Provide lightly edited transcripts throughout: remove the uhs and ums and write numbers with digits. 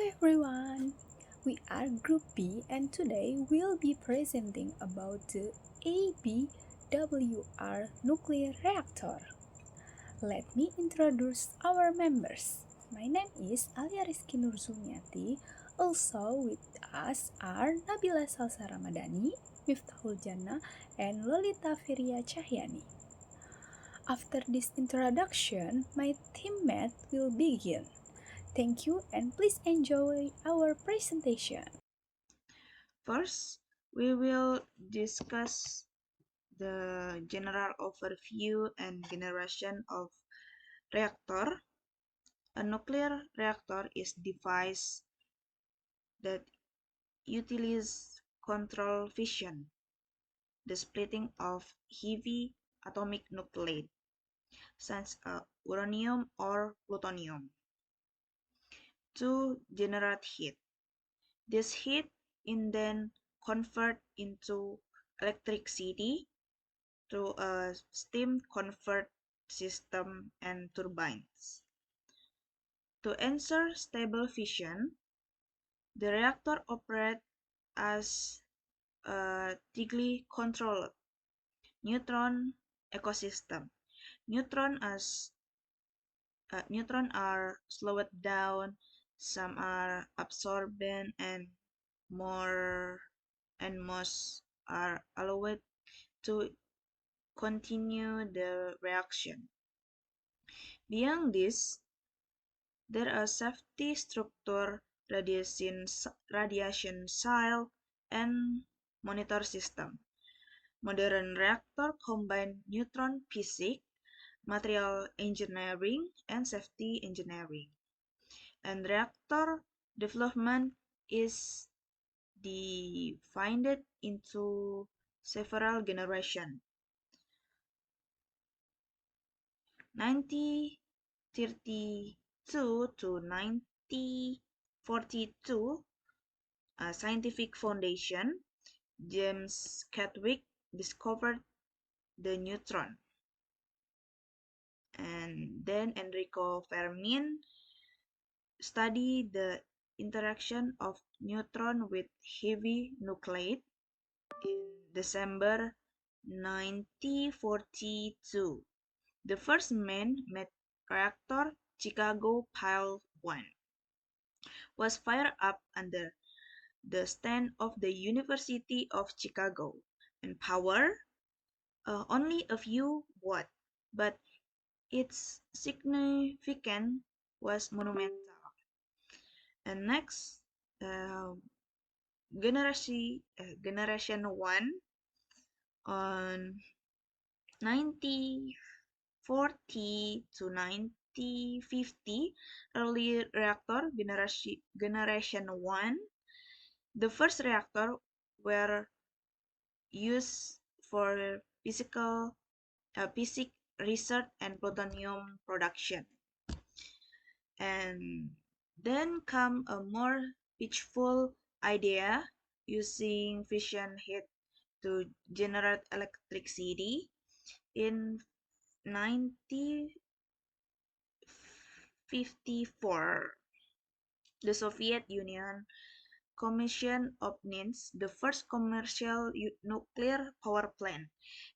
everyone! We are Group B and today we'll be presenting about the ABWR nuclear reactor. Let me introduce our members. My name is Alia Rizky Nurzumiati. Also with us are Nabila Salsa Ramadhani, Miftahul Jannah, and Lolita Firia Cahyani. After this introduction, my teammate will begin. Thank you and please enjoy our presentation. First, we will discuss the general overview and generation of reactor. A nuclear reactor is device that utilizes control fission, the splitting of heavy atomic nuclide, such as uranium or plutonium, to generate heat. This heat is then converted into electricity through a steam convert system and turbines. To ensure stable fission, the reactor operates as a tightly controlled neutron ecosystem. Neutron as neutron are slowed down, some are absorbed, and more and most are allowed to continue the reaction. Beyond this, there are safety structure, radiation shield, and monitor system. Modern reactor combine neutron physics, material engineering, and safety engineering. And reactor development is divided into several generations. 1932 to 1942, a scientific foundation, James Chadwick discovered the neutron. And then Enrico Fermi studied the interaction of neutron with heavy nuclide in December 1942. The first man-made reactor, Chicago Pile 1, was fired up under the stand of the University of Chicago and power only a few watts, but its significance was monumental. And next, uh, generation 1 on 1940 to 1950, early reactor generation 1. The first reactor were used for physics research and plutonium production. And then come a more peaceful idea using fission heat to generate electricity. In 1954, the Soviet Union commissioned Obninsk, the first commercial nuclear power plant,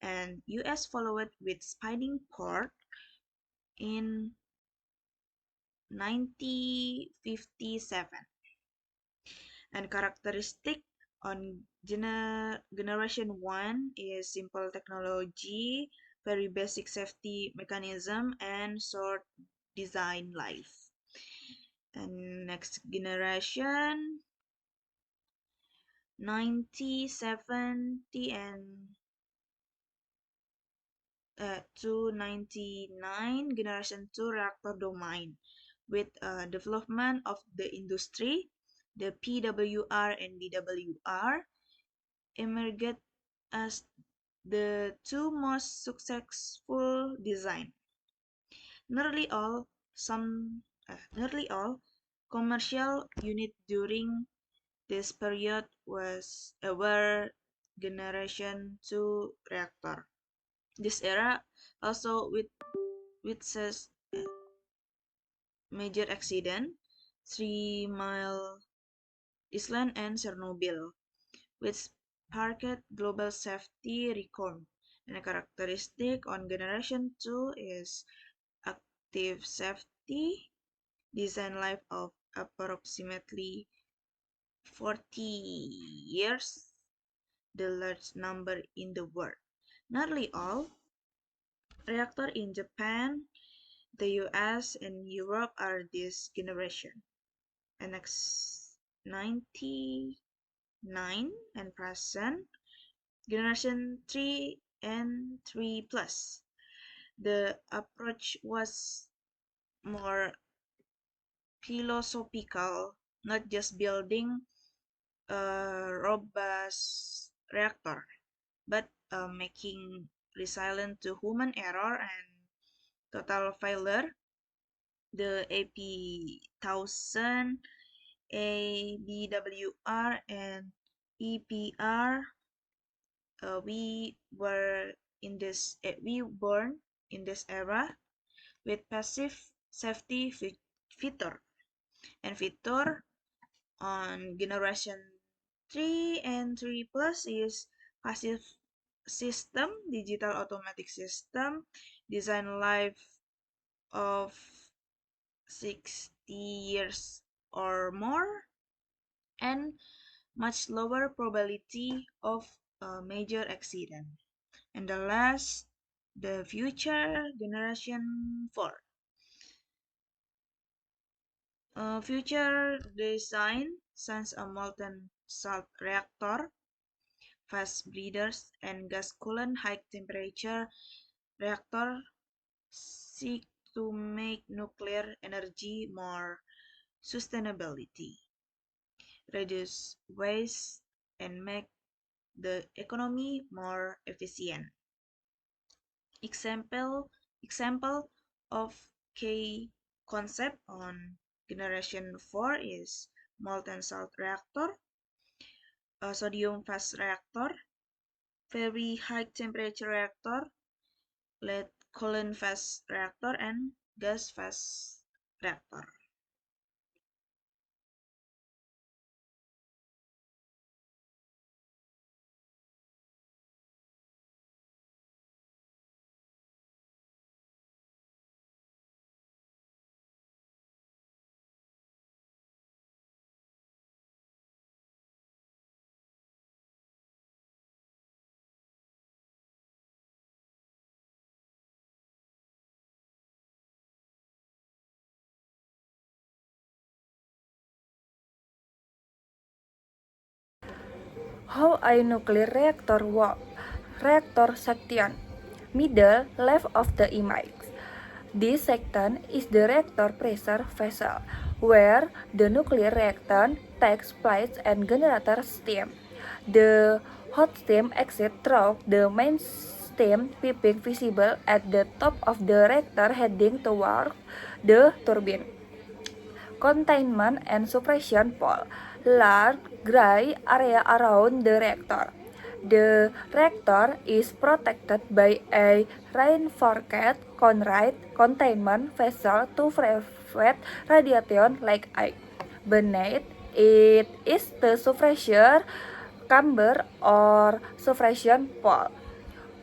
and US followed with Spinning-Port in 1957. And characteristic on generation 1 is simple technology, very basic safety mechanism, and short design life. And next generation 1970 and to 99, generation 2 reactor domain with development of the industry, the PWR and BWR emerged as the two most successful design. Nearly all nearly all commercial unit during this period were generation 2 reactor. This era also witnesses major accident 3 Mile Island and Chernobyl, which sparked global safety reform. And a characteristic on generation 2 is active safety, design life of approximately 40 years, the large number in the world. Nearly all reactors in Japan, the US, and Europe are this generation. NX99 and present, generation 3 and 3 plus. The approach was more philosophical, not just building a robust reactor, but making resilient to human error and total failure. The AP1000, ABWR, and EPR, we born in this era with passive safety feature and feature on generation 3 and 3 plus is passive system, digital automatic system, design life of 60 years or more, and much lower probability of a major accident. And the last, the future generation 4. Future design sends a molten salt reactor, fast breeders, and gas coolant high temperature reactor seek to make nuclear energy more sustainability, reduce waste, and make the economy more efficient. Example of key concept on generation 4 is molten salt reactor, a sodium fast reactor, very high temperature reactor, lead coolant fast reactor, and gas fast reactor. How a nuclear reactor works. Reactor section. Middle left of the image. This section is the reactor pressure vessel, where the nuclear reaction takes place and generates steam. The hot steam exits through the main steam piping visible at the top of the reactor heading toward the turbine. Containment and suppression pole, large gray area around the reactor. The reactor is protected by a reinforced containment vessel to prevent radiation like ice. Beneath it is the suppressor chamber or suppression pole,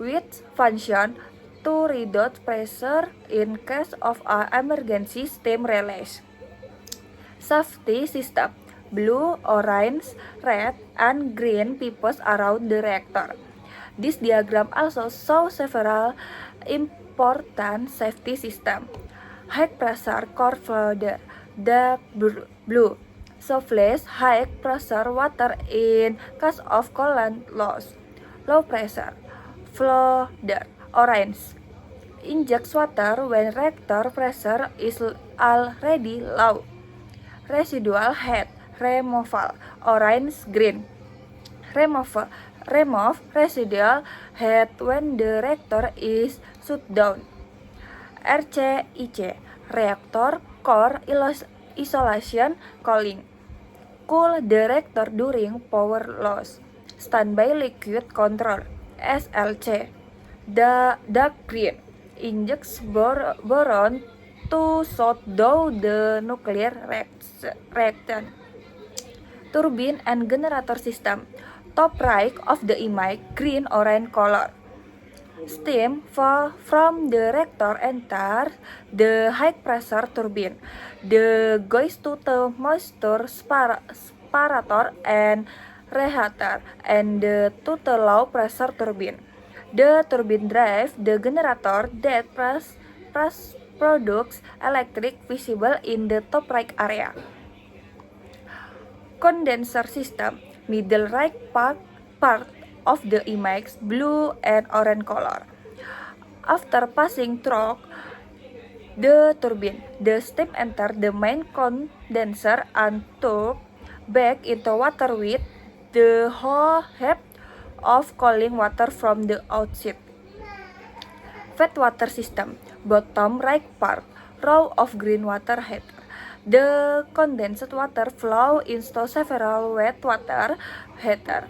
which function to reduce pressure in case of an emergency steam release. Safety system: blue, orange, red, and green pipes around the reactor. This diagram also shows several important safety systems. High pressure core flooded, dark blue, supplies high pressure water in case of coolant loss. Low pressure flooded, orange, injects water when reactor pressure is already low. Residual heat removal, orange green. Remove residual heat when the reactor is shut down. RCIC, reactor core isolation cooling. Cool the reactor during power loss. Standby liquid control, SLC. The dark green, injects boron to shut down the nuclear reactor, turbine and generator system. Top right of the image, green-orange color. Steam from the reactor enters the high-pressure turbine. The goes to the moisture separator and reactor and to the low-pressure turbine. The turbine drives the generator that produces electric visible in the top right area. Condenser system, middle right part of the image, blue and orange color. After passing through the turbine, the steam enters the main condenser and turned back into water with the hope of cooling water from the outside. Wet water system, bottom right part, row of green water heater. The condensed water flow into several wet water heater,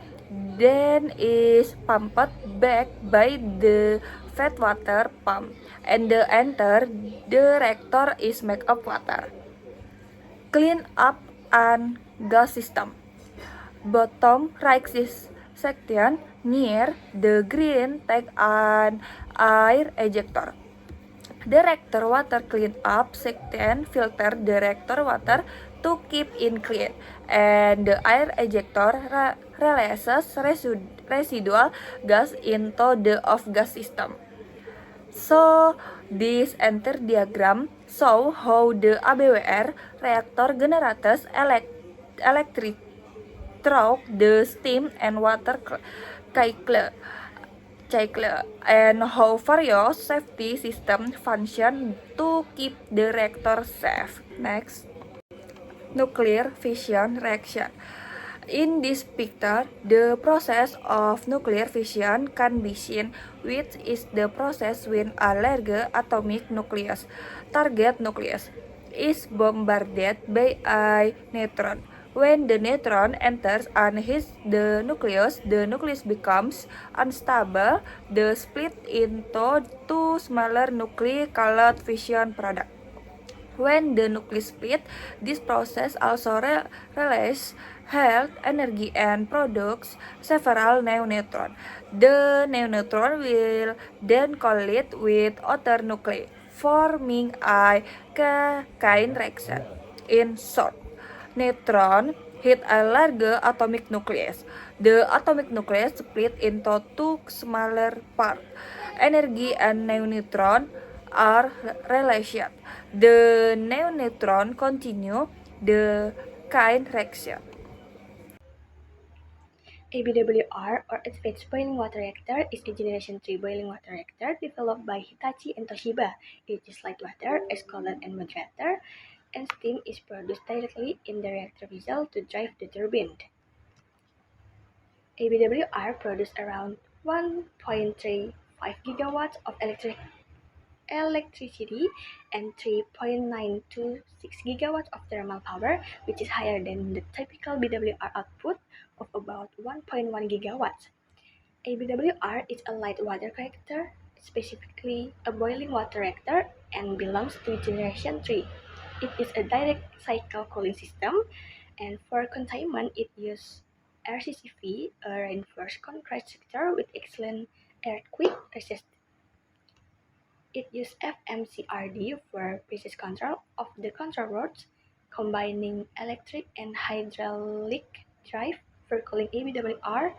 then is pumped back by the wet water pump, and the enter the reactor is made of water. Clean up and gas system. Bottom right section near the green tank and air ejector. The reactor water clean up section filter the reactor water to keep it clean, and the air ejector releases residual gas into the off-gas system. So, this enter diagram show how the ABWR reactor generates electric through the steam and water cycle and how various safety systems function to keep the reactor safe. Next, nuclear fission reaction. In this picture, the process of nuclear fission can be seen, which is the process when a large atomic nucleus, target nucleus, is bombarded by a neutron. When the neutron enters and hits the nucleus becomes unstable. The split into two smaller nuclei called fission product. When the nucleus split, this process also releases heat, energy, and produces several new neutrons. The new neutron will then collide with other nuclei, forming a chain reaction. In short, neutron hit a large atomic nucleus. The atomic nucleus split into two smaller parts. Energy and new neutron are released. The new neutron continue the chain reaction. ABWR, or Advanced Boiling Water Reactor, is a Generation 3 boiling water reactor developed by Hitachi and Toshiba. It is light water, is cold and moderator, and steam is produced directly in the reactor vessel to drive the turbine. ABWR produces around 1.35 gigawatts of electricity and 3.926 gigawatts of thermal power, which is higher than the typical BWR output of about 1.1 gigawatts. A BWR is a light water reactor, specifically a boiling water reactor, and belongs to Generation 3. It is a direct cycle cooling system, and for containment, it uses RCCV, a reinforced concrete structure with excellent earthquake resistance. It uses FMCRD for precise control of the control rods, combining electric and hydraulic drive for cooling. ABWR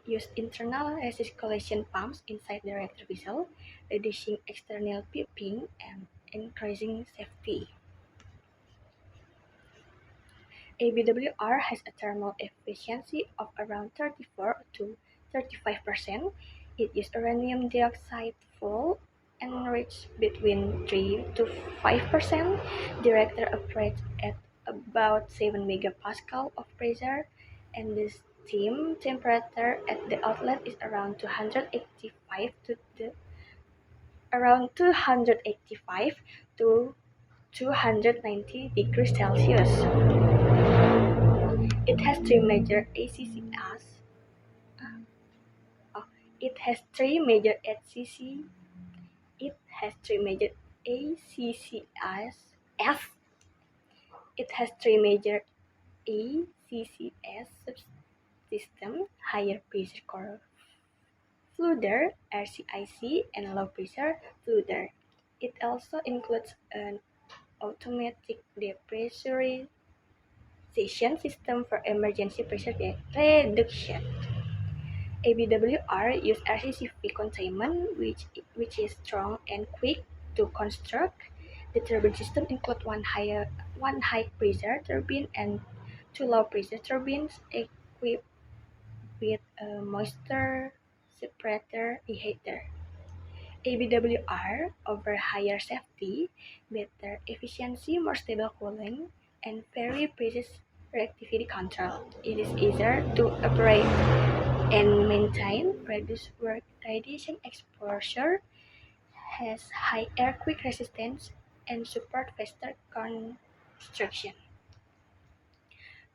use internal recirculation pumps inside the reactor vessel, reducing external piping and increasing safety. ABWR has a thermal efficiency of around 34 to 35%. It uses uranium dioxide fuel enriched between 3 to 5%. The reactor operates at about 7 megapascal of pressure, and the steam temperature at the outlet is around 285 to 290 degrees Celsius. It has three major ACCS. It has three major ACCS. It has three major ACCS subsystems: higher pressure core floodder (RCIC) and low pressure floodder. It also includes an automatic depressurization system for emergency pressure reduction. ABWR uses RCCV containment, which is strong and quick to construct. The turbine system includes one high pressure turbine and two low pressure turbines equipped with a moisture separator heater. ABWR offer higher safety, better efficiency, more stable cooling, and very precise reactivity control. It is easier to operate and maintain, reduce work radiation exposure, has high earthquake resistance, and support faster construction.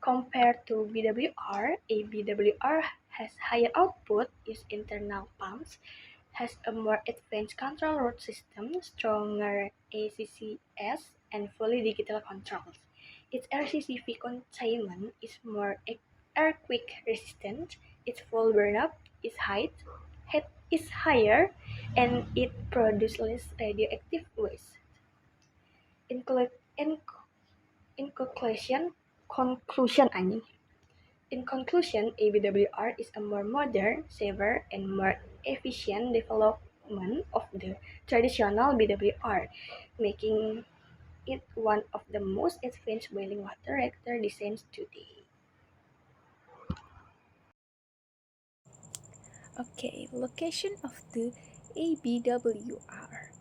Compared to BWR, ABWR has higher output, uses internal pumps, has a more advanced control road system, stronger ACCS, and fully digital controls. Its RCCV containment is more earthquake resistant, its full burnup is is higher, and it produces less radioactive waste. Inclu- in, in conclusion, in conclusion, ABWR is a more modern, safer, and more efficient development of the traditional BWR, making it one of the most advanced boiling water reactor designs today. Okay, location of the ABWR.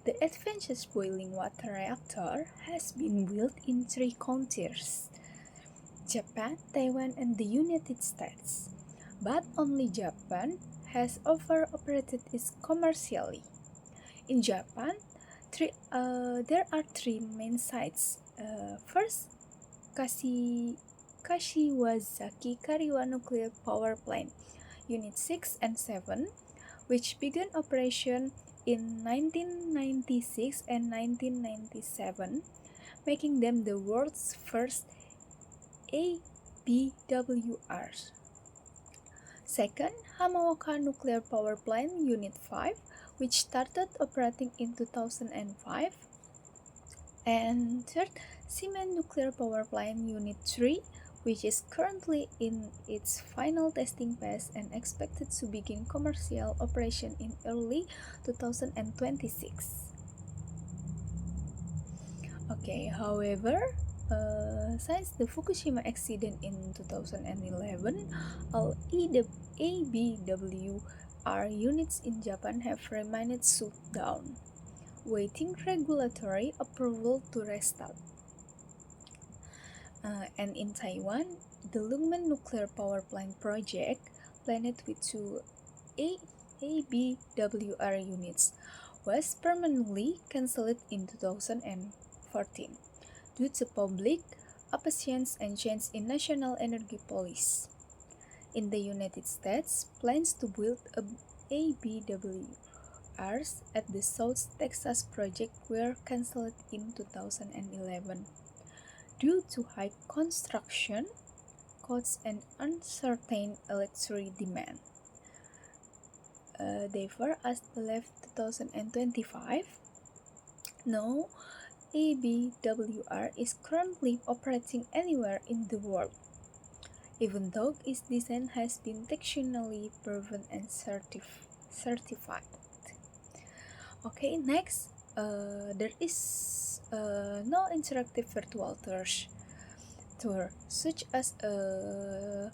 The Advanced Boiling Water Reactor has been built in three countries: Japan, Taiwan, and the United States. But only Japan has ever operated it commercially. In Japan, there are three main sites. First, Kashiwazaki Kariwa Nuclear Power Plant, Unit 6 and 7, which began operation in 1996 and 1997, making them the world's first ABWRs. Second, Hamaoka Nuclear Power Plant Unit 5, which started operating in 2005. And third, Siemens Nuclear Power Plant Unit 3, which is currently in its final testing phase and expected to begin commercial operation in early 2026. Okay, however, since the Fukushima accident in 2011, all ABWR units in Japan have remained shut down, waiting regulatory approval to restart. And in Taiwan, the Lungmen Nuclear Power Plant project, planned with two ABWR units, was permanently cancelled in 2014 due to public opposition and change in national energy policy. In the United States, plans to build ABWRs at the South Texas project were cancelled in 2011 due to high construction costs and uncertain electricity demand. Therefore, as left 2025, no ABWR is currently operating anywhere in the world, even though its design has been technically proven and certified. Okay, next, there is no interactive virtual tour such as a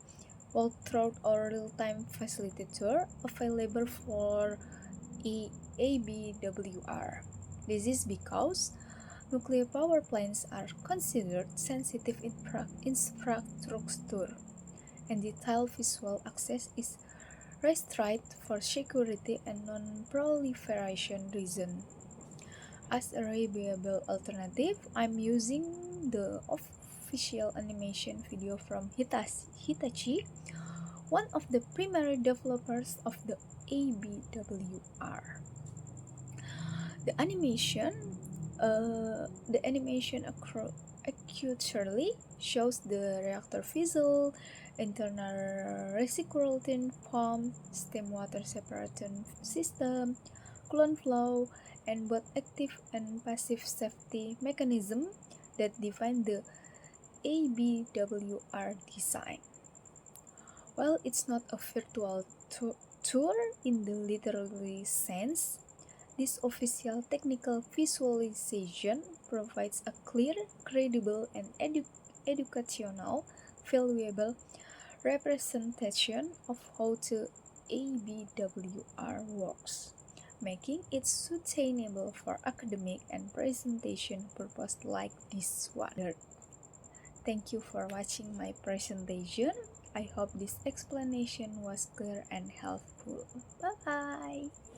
walkthrough or real-time facility tour available for ABWR. This is because nuclear power plants are considered sensitive infrastructure, and detailed visual access is restricted for security and non-proliferation reasons. As a reliable alternative, I'm using the official animation video from Hitachi, one of the primary developers of the ABWR. The animation The animation accurately shows the reactor vessel, internal recirculating pump, steam water separation system, coolant flow, and both active and passive safety mechanism that define the ABWR design. While it's not a virtual tour in the literal sense, this official technical visualization provides a clear, credible, and educational, valuable representation of how the ABWR works, making it sustainable for academic and presentation purposes like this one. Thank you for watching my presentation. I hope this explanation was clear and helpful. Bye bye.